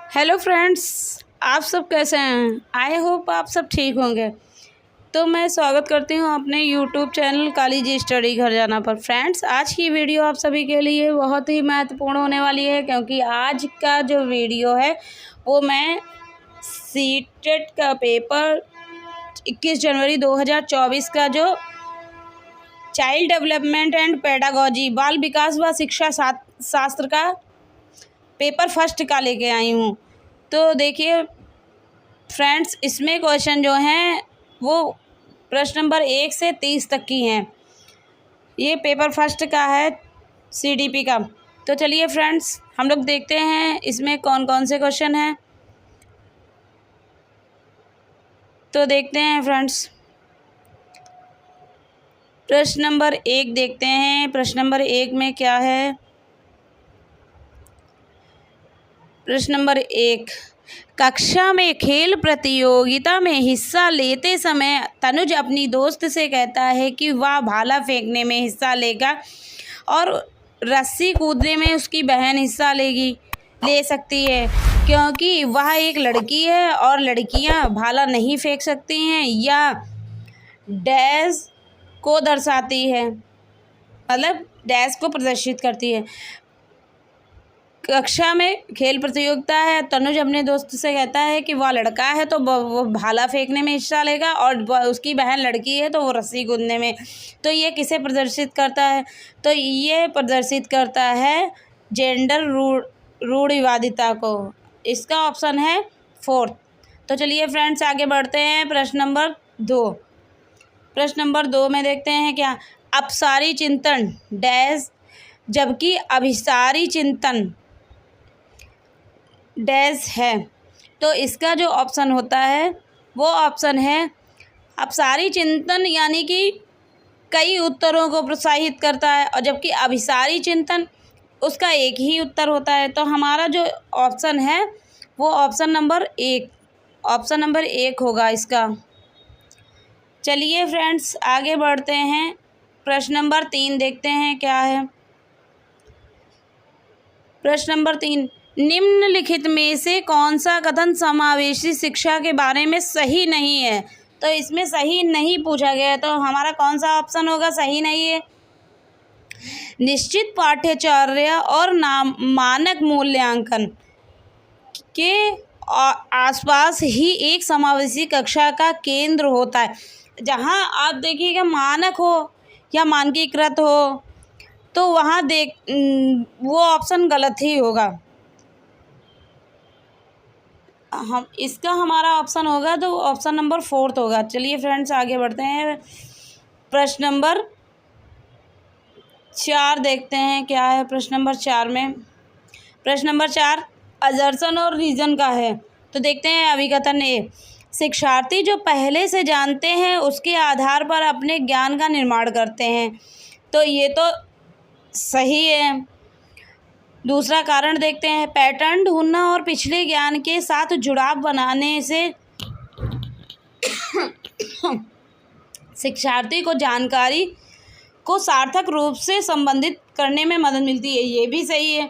Hello friends, आप सब कैसे हैं। आई होप आप सब ठीक होंगे। तो मैं स्वागत करती हूं अपने YouTube channel Kali ji study घर जाना पर। फ्रेंड्स, आज की वीडियो आप सभी के लिए बहुत ही महत्वपूर्ण होने वाली है, क्योंकि आज का जो वीडियो है वो मैं सीटेट का पेपर 21 जनवरी 2024 का जो चाइल्ड डेवलपमेंट एंड पेडागोजी बाल विकास व शिक्षा शास्त्र का पेपर फर्स्ट का लेके आई हूँ। तो देखिए फ्रेंड्स, इसमें क्वेश्चन जो हैं वो प्रश्न नंबर 1 से 30 तक की हैं। ये पेपर फर्स्ट का है सीडीपी का। तो चलिए फ्रेंड्स, हम लोग देखते हैं इसमें कौन कौन से क्वेश्चन हैं। तो देखते हैं फ्रेंड्स, प्रश्न नंबर 1 देखते हैं। प्रश्न नंबर 1 में क्या है। प्रश्न नंबर 1, कक्षा में खेल प्रतियोगिता में हिस्सा लेते समय तनुज अपनी दोस्त से कहता है कि वह भाला फेंकने में हिस्सा लेगा और रस्सी कूदने में उसकी बहन हिस्सा ले सकती है, क्योंकि वह एक लड़की है और लड़कियां भाला नहीं फेंक सकती हैं, या डैश को दर्शाती है, मतलब डैश को प्रदर्शित करती है। कक्षा में खेल प्रतियोगिता है, तनुज अपने दोस्त से कहता है कि वह लड़का है तो वो भाला फेंकने में हिस्सा लेगा, और उसकी बहन लड़की है तो वो रस्सी कूदने में। तो ये किसे प्रदर्शित करता है? तो ये प्रदर्शित करता है जेंडर रूढ़िवादिता को। इसका ऑप्शन है 4। तो चलिए फ्रेंड्स, आगे बढ़ते हैं। प्रश्न नंबर 2। प्रश्न नंबर 2 में देखते हैं क्या। अपसारी चिंतन डैश जबकि अभिसारी चिंतन डैश है। तो इसका जो ऑप्शन होता है वो ऑप्शन है अपसारी चिंतन, यानी कि कई उत्तरों को प्रोत्साहित करता है, और जबकि अभिसारी चिंतन उसका एक ही उत्तर होता है। तो हमारा जो ऑप्शन है वो ऑप्शन नंबर 1 होगा इसका। चलिए फ्रेंड्स, आगे बढ़ते हैं। प्रश्न नंबर 3 देखते हैं क्या है। प्रश्न नंबर 3, निम्नलिखित में से कौन सा कथन समावेशी शिक्षा के बारे में सही नहीं है? तो इसमें सही नहीं पूछा गया है, तो हमारा कौन सा ऑप्शन होगा सही नहीं है? निश्चित पाठ्यचर्या और मानक मूल्यांकन के आसपास ही एक समावेशी कक्षा का केंद्र होता है। जहाँ आप देखिएगा मानक हो या मानकीकृत हो, तो वहाँ वो ऑप्शन गलत ही होगा। हमारा ऑप्शन होगा तो ऑप्शन नंबर 4 होगा। चलिए फ्रेंड्स, आगे बढ़ते हैं। प्रश्न नंबर 4 देखते हैं क्या है। प्रश्न नंबर 4 में, प्रश्न नंबर 4 असर्शन और रीजन का है। तो देखते हैं अभिकथन ए, शिक्षार्थी जो पहले से जानते हैं उसके आधार पर अपने ज्ञान का निर्माण करते हैं। तो ये तो सही है। दूसरा कारण देखते हैं, पैटर्न ढूंढना और पिछले ज्ञान के साथ जुड़ाव बनाने से शिक्षार्थी को जानकारी को सार्थक रूप से संबंधित करने में मदद मिलती है। ये भी सही है,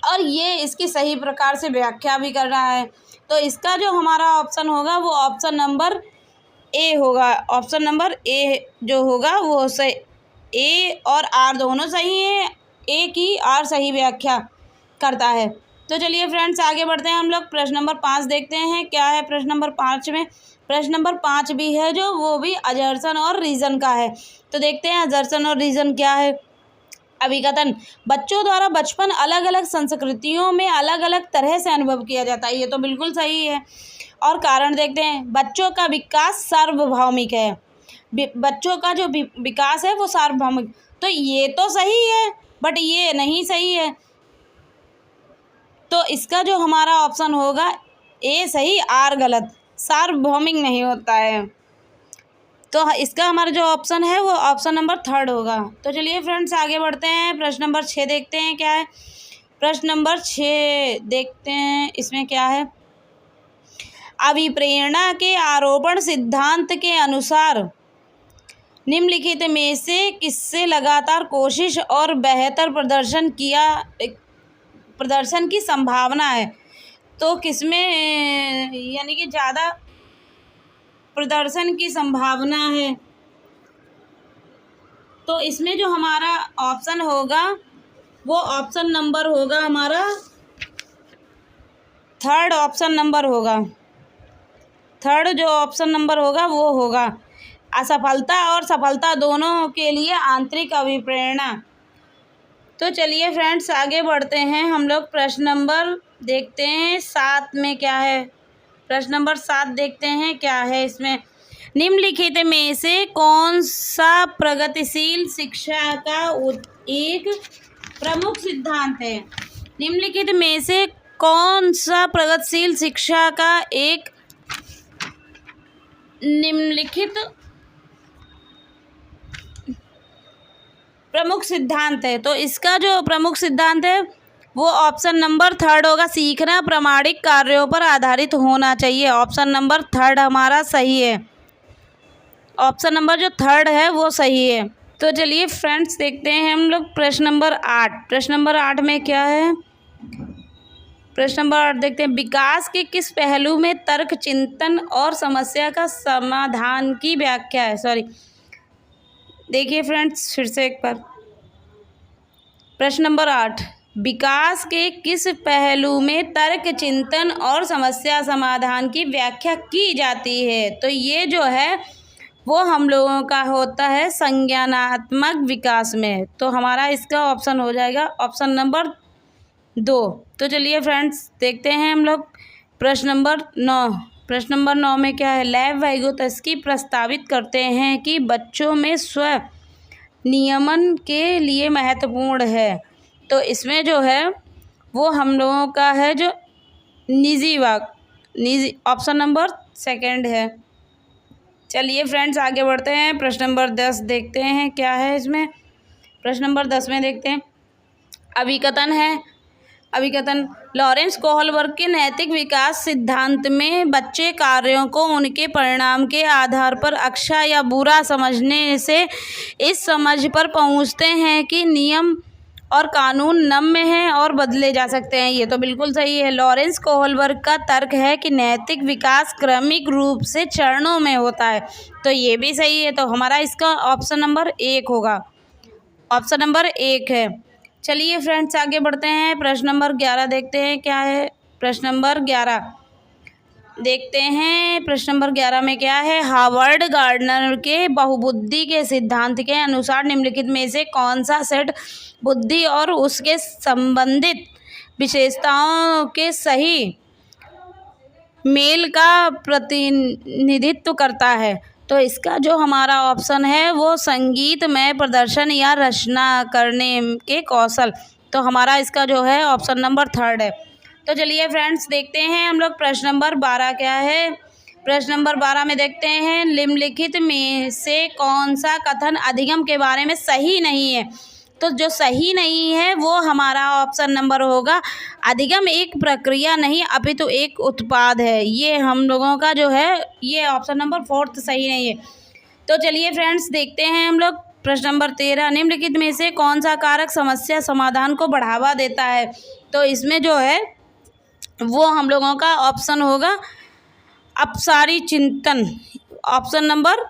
और ये इसकी सही प्रकार से व्याख्या भी कर रहा है। तो इसका जो हमारा ऑप्शन होगा वो ऑप्शन नंबर ए होगा। ऑप्शन नंबर ए जो होगा वो सही, ए और आर दोनों सही हैं। ए की आर सही व्याख्या करता है। तो चलिए फ्रेंड्स, आगे बढ़ते हैं हम लोग। प्रश्न नंबर 5 देखते हैं क्या है। प्रश्न नंबर 5 में, प्रश्न नंबर 5 भी है जो वो भी असर्शन और रीजन का है। तो देखते हैं असर्शन और रीजन क्या है। अभिकथन, बच्चों द्वारा बचपन अलग अलग संस्कृतियों में अलग अलग तरह से अनुभव किया जाता है। ये तो बिल्कुल सही है। और कारण देखते हैं, बच्चों का विकास सार्वभौमिक है। बच्चों का जो विकास है वो सार्वभौमिक। तो ये तो सही है, बट ये नहीं सही है। तो इसका जो हमारा ऑप्शन होगा ए सही, आर गलत। सार्वभौमिक नहीं होता है। तो इसका हमारा जो ऑप्शन है वो ऑप्शन नंबर 3 होगा। तो चलिए फ्रेंड्स, आगे बढ़ते हैं। प्रश्न नंबर 6 देखते हैं क्या है। प्रश्न नंबर 6 देखते हैं, इसमें क्या है। अभिप्रेरणा के आरोपण सिद्धांत के अनुसार निम्नलिखित में से किससे लगातार कोशिश और बेहतर प्रदर्शन की संभावना है? तो किसमें यानी कि ज़्यादा प्रदर्शन की संभावना है? तो इसमें जो हमारा ऑप्शन होगा वो ऑप्शन नंबर होगा हमारा थर्ड ऑप्शन नंबर होगा। थर्ड जो ऑप्शन नंबर होगा वो होगा असफलता और सफलता दोनों के लिए आंतरिक अभिप्रेरणा। तो चलिए फ्रेंड्स आगे बढ़ते हैं, हम लोग प्रश्न नंबर देखते हैं 7 में क्या है। प्रश्न नंबर 7 देखते हैं क्या है इसमें। निम्नलिखित में से कौन सा प्रगतिशील शिक्षा का एक प्रमुख सिद्धांत है? निम्नलिखित में से कौन सा प्रगतिशील शिक्षा का एक निम्नलिखित प्रमुख सिद्धांत है? तो इसका जो प्रमुख सिद्धांत है वो ऑप्शन नंबर थर्ड होगा, सीखना प्रामाणिक कार्यों पर आधारित होना चाहिए। ऑप्शन नंबर थर्ड हमारा सही है। ऑप्शन नंबर जो थर्ड है वो सही है। तो चलिए फ्रेंड्स देखते हैं हम लोग प्रश्न नंबर 8। प्रश्न नंबर 8 में क्या है? प्रश्न नंबर 8 देखते हैं, विकास के किस पहलू में तर्क, चिंतन और समस्या का समाधान की व्याख्या है? देखिए फ्रेंड्स फिर से एक बार। प्रश्न नंबर 8, विकास के किस पहलू में तर्क, चिंतन और समस्या समाधान की व्याख्या की जाती है? तो ये जो है वो हम लोगों का होता है संज्ञानात्मक विकास में। तो हमारा इसका ऑप्शन हो जाएगा ऑप्शन नंबर 2। तो चलिए फ्रेंड्स देखते हैं हम लोग प्रश्न नंबर 9। प्रश्न नंबर 9 में क्या है? लैब वाइगोत्स्की प्रस्तावित करते हैं कि बच्चों में स्व नियमन के लिए महत्वपूर्ण है। तो इसमें जो है वो हम लोगों का है जो निजी ऑप्शन नंबर 2 है। चलिए फ्रेंड्स आगे बढ़ते हैं, प्रश्न नंबर 10 देखते हैं क्या है इसमें। प्रश्न नंबर 10 में देखते हैं अभिकथन है। अभिकथन, लॉरेंस कोहलबर्ग के नैतिक विकास सिद्धांत में बच्चे कार्यों को उनके परिणाम के आधार पर अच्छा या बुरा समझने से इस समझ पर पहुंचते हैं कि नियम और कानून नम्य हैं और बदले जा सकते हैं। ये तो बिल्कुल सही है। लॉरेंस कोहलबर्ग का तर्क है कि नैतिक विकास क्रमिक रूप से चरणों में होता है। तो ये भी सही है। तो हमारा इसका ऑप्शन नंबर 1 होगा। ऑप्शन नंबर 1 है। चलिए फ्रेंड्स आगे बढ़ते हैं, प्रश्न नंबर 11 देखते हैं क्या है। प्रश्न नंबर 11 देखते हैं। प्रश्न नंबर 11 में क्या है? हार्वर्ड गार्डनर के बहुबुद्धि के सिद्धांत के अनुसार निम्नलिखित में से कौन सा सेट बुद्धि और उसके संबंधित विशेषताओं के सही मेल का प्रतिनिधित्व करता है? तो इसका जो हमारा ऑप्शन है वो संगीतमय प्रदर्शन या रचना करने के कौशल। तो हमारा इसका जो है ऑप्शन नंबर 3 है। तो चलिए फ्रेंड्स देखते हैं हम लोग प्रश्न नंबर 12 क्या है। प्रश्न नंबर 12 में देखते हैं निम्नलिखित में से कौन सा कथन अधिगम के बारे में सही नहीं है? तो जो सही नहीं है वो हमारा ऑप्शन नंबर होगा अधिगम एक प्रक्रिया नहीं अपितु एक उत्पाद है। ये हम लोगों का जो है ये ऑप्शन नंबर 4 सही नहीं है। तो चलिए फ्रेंड्स देखते हैं हम लोग प्रश्न नंबर 13, निम्नलिखित में से कौन सा कारक समस्या समाधान को बढ़ावा देता है? तो इसमें जो है वो हम लोगों का ऑप्शन होगा अपसारी चिंतन। ऑप्शन नंबर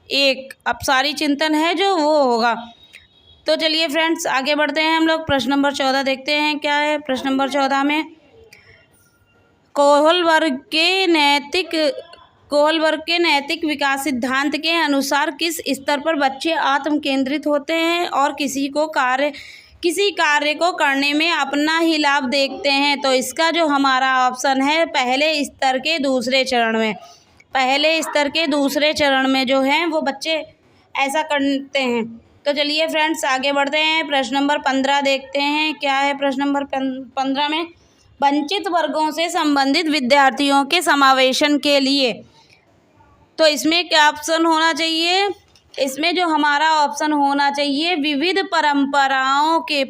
1 अपसारी चिंतन है जो वो होगा। तो चलिए फ्रेंड्स आगे बढ़ते हैं हम लोग प्रश्न नंबर 14 देखते हैं क्या है। प्रश्न नंबर 14 में कोहलबर्ग के नैतिक विकास सिद्धांत के अनुसार किस स्तर पर बच्चे आत्म केंद्रित होते हैं और किसी कार्य को करने में अपना ही लाभ देखते हैं? तो इसका जो हमारा ऑप्शन है पहले स्तर के दूसरे चरण में जो है वो बच्चे ऐसा करते हैं। तो चलिए फ्रेंड्स आगे बढ़ते हैं, प्रश्न नंबर 15 देखते हैं क्या है। प्रश्न नंबर 15 में वंचित वर्गों से संबंधित विद्यार्थियों के समावेशन के लिए, तो इसमें क्या ऑप्शन होना चाहिए? इसमें जो हमारा ऑप्शन होना चाहिए विविध परंपराओं के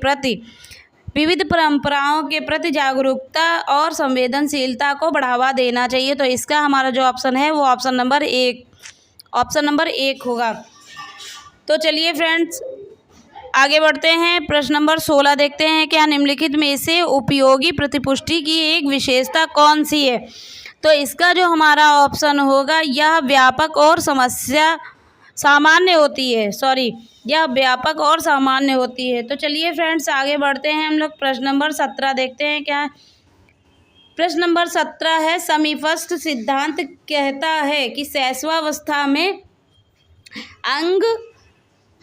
प्रति जागरूकता और संवेदनशीलता को बढ़ावा देना चाहिए। तो इसका हमारा जो ऑप्शन है वो ऑप्शन नंबर 1 होगा। तो चलिए फ्रेंड्स आगे बढ़ते हैं, प्रश्न नंबर 16 देखते हैं, क्या निम्नलिखित में से उपयोगी प्रतिपुष्टि की एक विशेषता कौन सी है? तो इसका जो हमारा ऑप्शन होगा, यह व्यापक और सामान्य होती है। यह व्यापक और सामान्य होती है। तो चलिए फ्रेंड्स आगे बढ़ते हैं, हम लोग प्रश्न नंबर 17 देखते हैं क्या है। प्रश्न नंबर 17 है, समीपस्थ सिद्धांत कहता है कि शैशवावस्था में अंग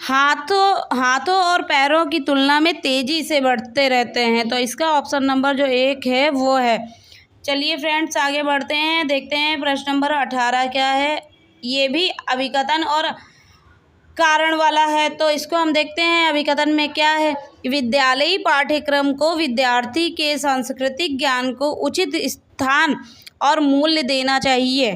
हाथों और पैरों की तुलना में तेजी से बढ़ते रहते हैं। तो इसका ऑप्शन नंबर जो 1 है वो है। चलिए फ्रेंड्स आगे बढ़ते हैं, देखते हैं प्रश्न नंबर 18 क्या है। ये भी अभिकथन और कारण वाला है। तो इसको हम देखते हैं, अभिकथन में क्या है, विद्यालयी पाठ्यक्रम को विद्यार्थी के सांस्कृतिक ज्ञान को उचित स्थान और मूल्य देना चाहिए।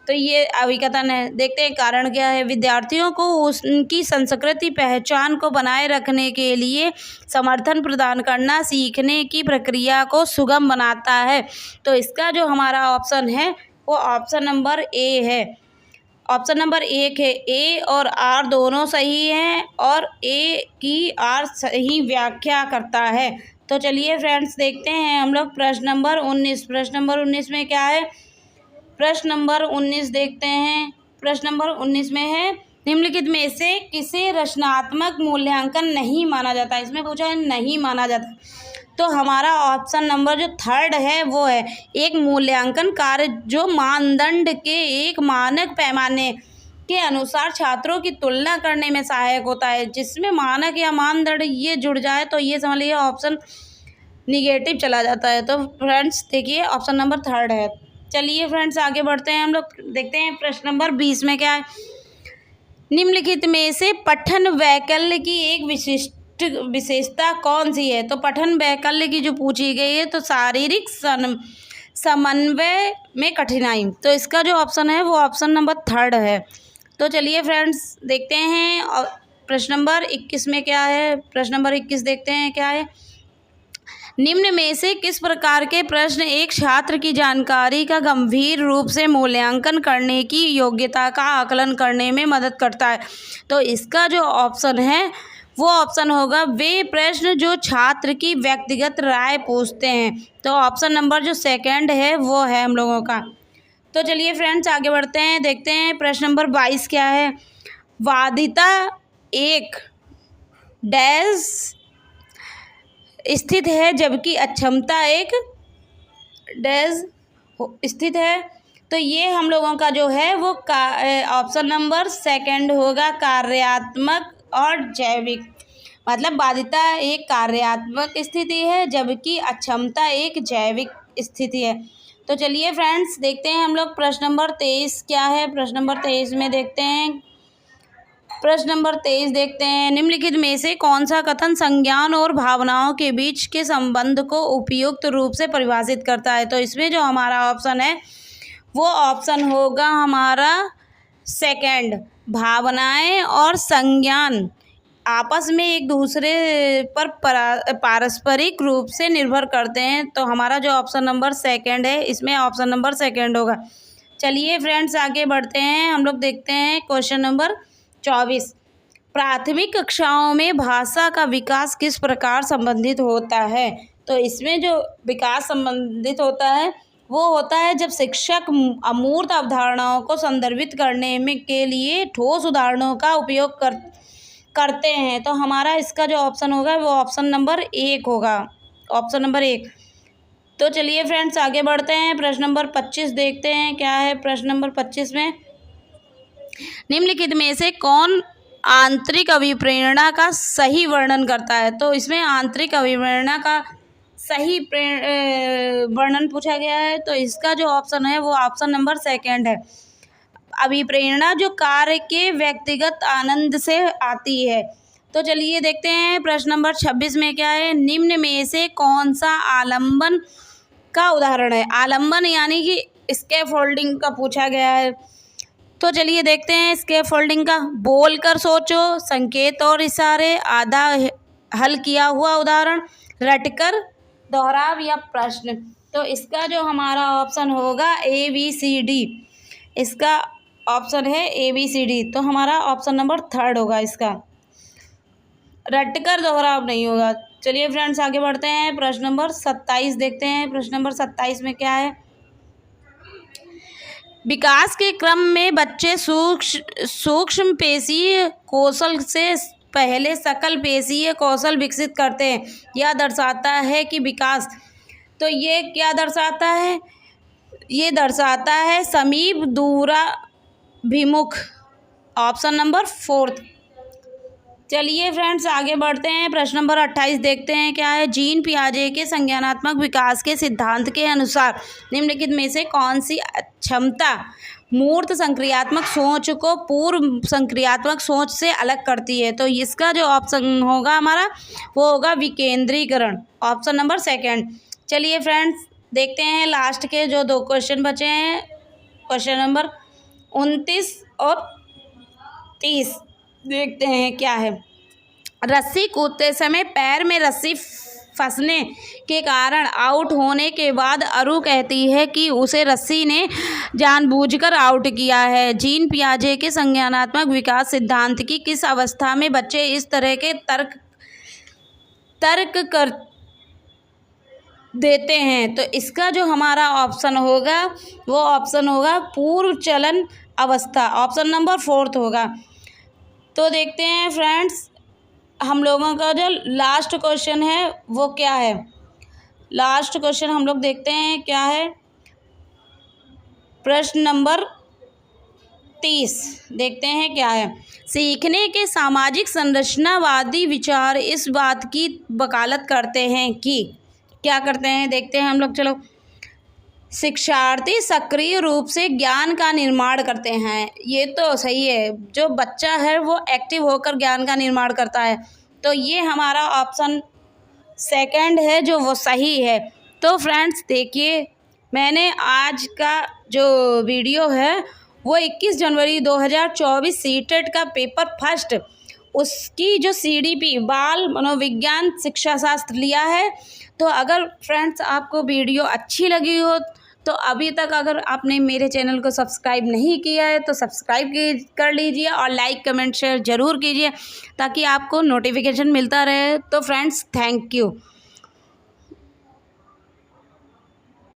तो ये अभिकथन है। देखते हैं कारण क्या है, विद्यार्थियों को उनकी संस्कृति पहचान को बनाए रखने के लिए समर्थन प्रदान करना सीखने की प्रक्रिया को सुगम बनाता है। तो इसका जो हमारा ऑप्शन है वो ऑप्शन नंबर ए है। ऑप्शन नंबर 1 है। ए और आर दोनों सही हैं और ए की आर सही व्याख्या करता है। तो चलिए फ्रेंड्स देखते हैं हम लोग प्रश्न नंबर 19। प्रश्न नंबर 19 में क्या है, प्रश्न नंबर 19 देखते हैं। प्रश्न नंबर 19 में है, निम्नलिखित में से किसे रचनात्मक मूल्यांकन नहीं माना जाता? इसमें पूछा है नहीं माना जाता। तो हमारा ऑप्शन नंबर जो 3 है वो है, एक मूल्यांकन कार्य जो मानदंड के एक मानक पैमाने के अनुसार छात्रों की तुलना करने में सहायक होता है। जिसमें मानक या मानदंड ये जुड़ जाए तो ये समझ लीजिए ऑप्शन निगेटिव चला जाता है। तो फ्रेंड्स देखिए ऑप्शन नंबर 3 है। चलिए फ्रेंड्स आगे बढ़ते हैं, हम लोग देखते हैं प्रश्न नंबर 20 में क्या है, निम्नलिखित में से पठन वैकल्य की एक विशेषता कौन सी है? तो पठन वैकल्य की जो पूछी गई है, तो शारीरिक समन्वय में कठिनाई। तो इसका जो ऑप्शन है वो ऑप्शन नंबर 3 है। तो चलिए फ्रेंड्स देखते हैं और प्रश्न नंबर 21 में क्या है। प्रश्न नंबर 21 देखते हैं क्या है, निम्न में से किस प्रकार के प्रश्न एक छात्र की जानकारी का गंभीर रूप से मूल्यांकन करने की योग्यता का आकलन करने में मदद करता है? तो इसका जो ऑप्शन है वो ऑप्शन होगा, वे प्रश्न जो छात्र की व्यक्तिगत राय पूछते हैं। तो ऑप्शन नंबर जो 2 है वो है हम लोगों का। तो चलिए फ्रेंड्स आगे बढ़ते हैं, देखते हैं प्रश्न नंबर 22 क्या है, वादिता एक डैश स्थित है जबकि अक्षमता एक डैश स्थित है। तो ये हम लोगों का जो है वो ऑप्शन नंबर 2 होगा, कार्यात्मक और जैविक। मतलब बाधिता एक कार्यात्मक स्थिति है जबकि अक्षमता एक जैविक स्थिति है। तो चलिए फ्रेंड्स देखते हैं हम लोग प्रश्न नंबर 23 क्या है। प्रश्न नंबर 23 में देखते हैं, प्रश्न नंबर 23 देखते हैं, निम्नलिखित में से कौन सा कथन संज्ञान और भावनाओं के बीच के संबंध को उपयुक्त रूप से परिभाषित करता है? तो इसमें जो हमारा ऑप्शन है वो ऑप्शन होगा हमारा 2, भावनाएं और संज्ञान आपस में एक दूसरे पर पारस्परिक रूप से निर्भर करते हैं। तो हमारा जो ऑप्शन नंबर 2 है, इसमें ऑप्शन नंबर 2 होगा। चलिए फ्रेंड्स आगे बढ़ते हैं, हम लोग देखते हैं क्वेश्चन नंबर 24, प्राथमिक कक्षाओं में भाषा का विकास किस प्रकार संबंधित होता है? तो इसमें जो विकास संबंधित होता है वो होता है जब शिक्षक अमूर्त अवधारणाओं को संदर्भित करने में के लिए ठोस उदाहरणों का उपयोग करते हैं। तो हमारा इसका जो ऑप्शन होगा वो ऑप्शन नंबर 1 होगा, ऑप्शन नंबर 1। तो चलिए फ्रेंड्स आगे बढ़ते हैं, प्रश्न नंबर 25 देखते हैं क्या है। प्रश्न नंबर 25 में, निम्नलिखित में से कौन आंतरिक अभिप्रेरणा का सही वर्णन करता है? तो इसमें आंतरिक अभिप्रेरणा का सही वर्णन पूछा गया है। तो इसका जो ऑप्शन है वो ऑप्शन नंबर 2 है, अभिप्रेरणा जो कार्य के व्यक्तिगत आनंद से आती है। तो चलिए देखते हैं प्रश्न नंबर 26 में क्या है, निम्न में से कौन सा आलंबन का उदाहरण है? आलंबन यानी कि स्कैफोल्डिंग का पूछा गया है। तो चलिए देखते हैं स्कैफोल्डिंग का, बोलकर सोचो, संकेत और इशारे, आधा हल किया हुआ उदाहरण, रटकर, दोहराव या प्रश्न। तो इसका जो हमारा ऑप्शन होगा ABCD, इसका ऑप्शन है ABCD। तो हमारा ऑप्शन नंबर 3 होगा इसका। रटकर दोहराव नहीं होगा। चलिए फ्रेंड्स आगे बढ़ते हैं, प्रश्न नंबर 27 देखते हैं। प्रश्न नंबर 27 में क्या है? विकास के क्रम में बच्चे सूक्ष्म पेशीय कौशल से पहले सकल पेशीय कौशल विकसित करते हैं। यह दर्शाता है कि विकास, तो ये क्या दर्शाता है? ये दर्शाता है समीप दूराभिमुख, ऑप्शन नंबर 4। चलिए फ्रेंड्स आगे बढ़ते हैं, प्रश्न नंबर 28 देखते हैं क्या है? जीन पियाजे के संज्ञानात्मक विकास के सिद्धांत के अनुसार निम्नलिखित में से कौन सी क्षमता मूर्त संक्रियात्मक सोच को पूर्व संक्रियात्मक सोच से अलग करती है? तो इसका जो ऑप्शन होगा हमारा वो होगा विकेंद्रीकरण, ऑप्शन नंबर 2। चलिए फ्रेंड्स देखते हैं लास्ट के जो 2 क्वेश्चन बचे हैं, क्वेश्चन नंबर 29 और 30 देखते हैं क्या है? रस्सी कूदते समय पैर में रस्सी फंसने के कारण आउट होने के बाद अरु कहती है कि उसे रस्सी ने जानबूझकर आउट किया है। जीन पियाजे के संज्ञानात्मक विकास सिद्धांत की किस अवस्था में बच्चे इस तरह के तर्क कर देते हैं? तो इसका जो हमारा ऑप्शन होगा वो ऑप्शन होगा पूर्व चलन अवस्था, ऑप्शन नंबर 4 होगा। तो देखते हैं फ्रेंड्स हम लोगों का जो लास्ट क्वेश्चन है वो क्या है? लास्ट क्वेश्चन हम लोग देखते हैं क्या है? प्रश्न नंबर 30 देखते हैं क्या है? सीखने के सामाजिक संरचनावादी विचार इस बात की वकालत करते हैं कि, क्या करते हैं देखते हैं हम लोग। चलो, शिक्षार्थी सक्रिय रूप से ज्ञान का निर्माण करते हैं, ये तो सही है। जो बच्चा है वो एक्टिव होकर ज्ञान का निर्माण करता है, तो ये हमारा ऑप्शन 2 है जो वो सही है। तो फ्रेंड्स देखिए, मैंने आज का जो वीडियो है वो 21 जनवरी 2024 सीटेट का पेपर फर्स्ट उसकी जो CDP बाल मनोविज्ञान शिक्षा शास्त्र लिया है। तो अगर फ्रेंड्स आपको वीडियो अच्छी लगी हो तो अभी तक अगर आपने मेरे चैनल को सब्सक्राइब नहीं किया है तो सब्सक्राइब कर लीजिए और लाइक कमेंट शेयर ज़रूर कीजिए ताकि आपको नोटिफिकेशन मिलता रहे। तो फ्रेंड्स थैंक यू।